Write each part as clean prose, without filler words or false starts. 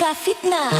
suka fitnah.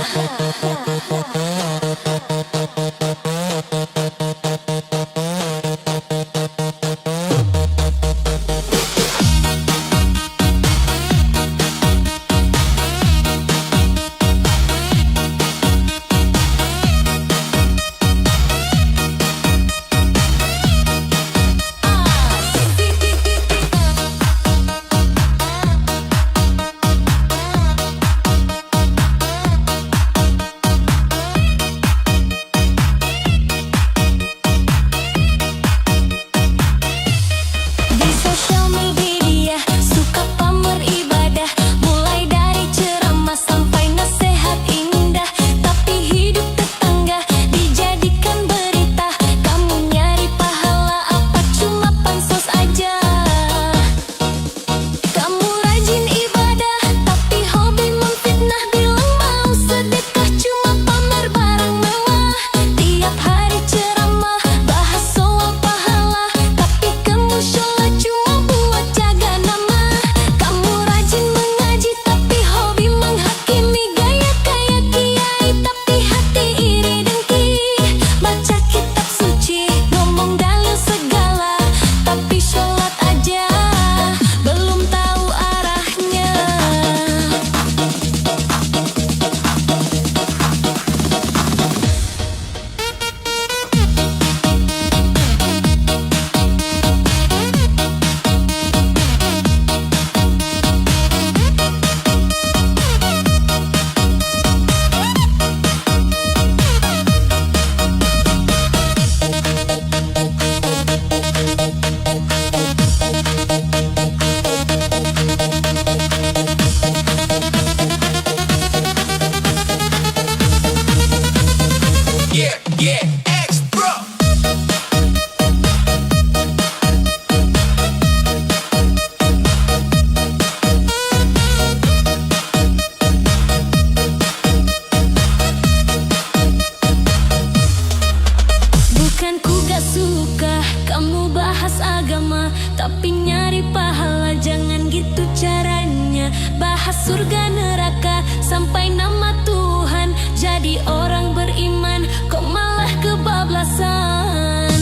Tapi nyari pahala jangan gitu caranya. Bahas surga neraka sampai nama Tuhan. Jadi orang beriman kok malah kebablasan.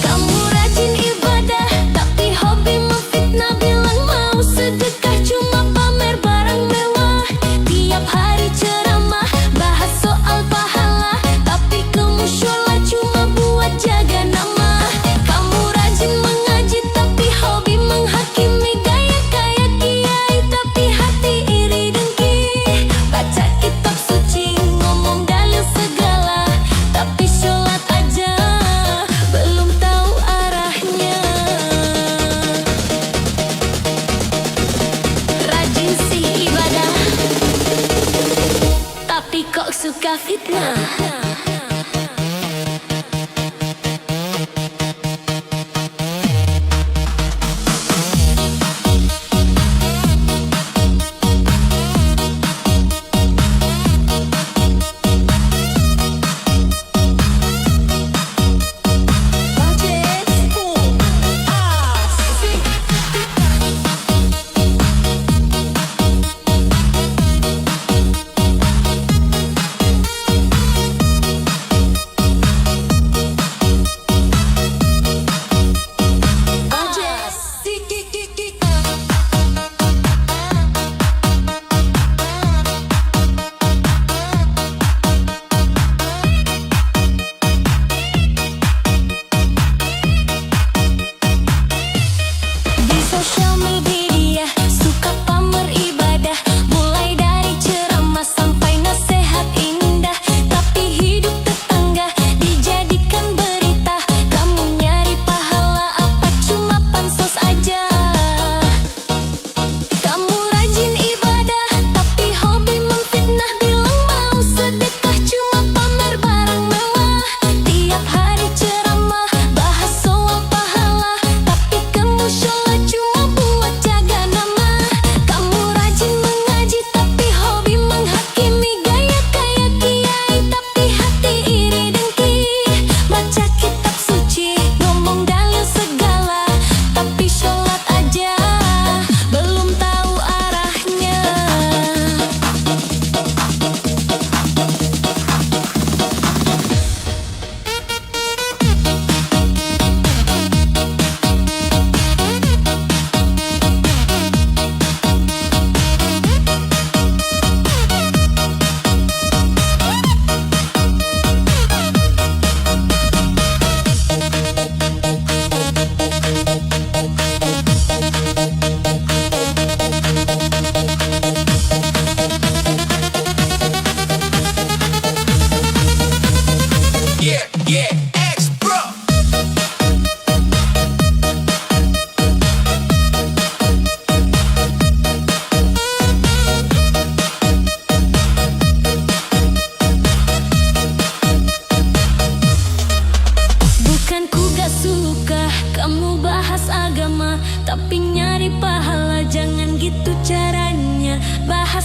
Kamu rajin ibadah tapi hobi memfitnah. Bilang mau sedekah cuma pamer barang mewah. Tiap hari ceramah bahas soal pahala, tapi ke musyola cuma buat jaga nama. Kamu rajin mengaji tapi hobi menghakimi. Gaya kayak kiai tapi hati iri dengki. Baca kitab suci ngomong dalil segala, tapi sholat aja belum tahu arahnya. Rajin sih ibadah tapi kok suka fitnah.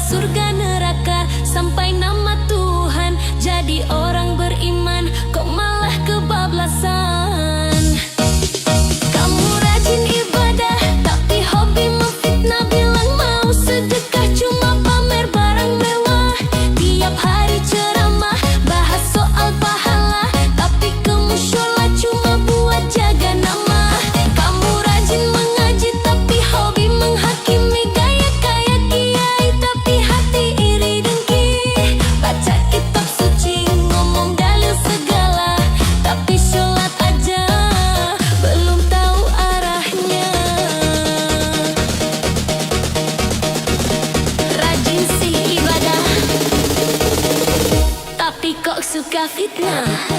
surga neraka sampai nama Tuhan. Jadi orang beriman kok malah kebablasan. Kamu rajin ibadah tapi hobi memfitnah, bilang mau sedekah cuma pamer barang mewah. Tiap hari ceramah bahas soal pahala, tapi ke musyola cuma buat jaga nama. Kamu rajin mengaji tapi hobi menghakimi, gaya kayak kiai tapi hati iri dengki. Baca kitab suci ngomong dalil segala, tapi sholat aja belum tahu arahnya. Rajin sih ibadah tapi kok suka fitnah.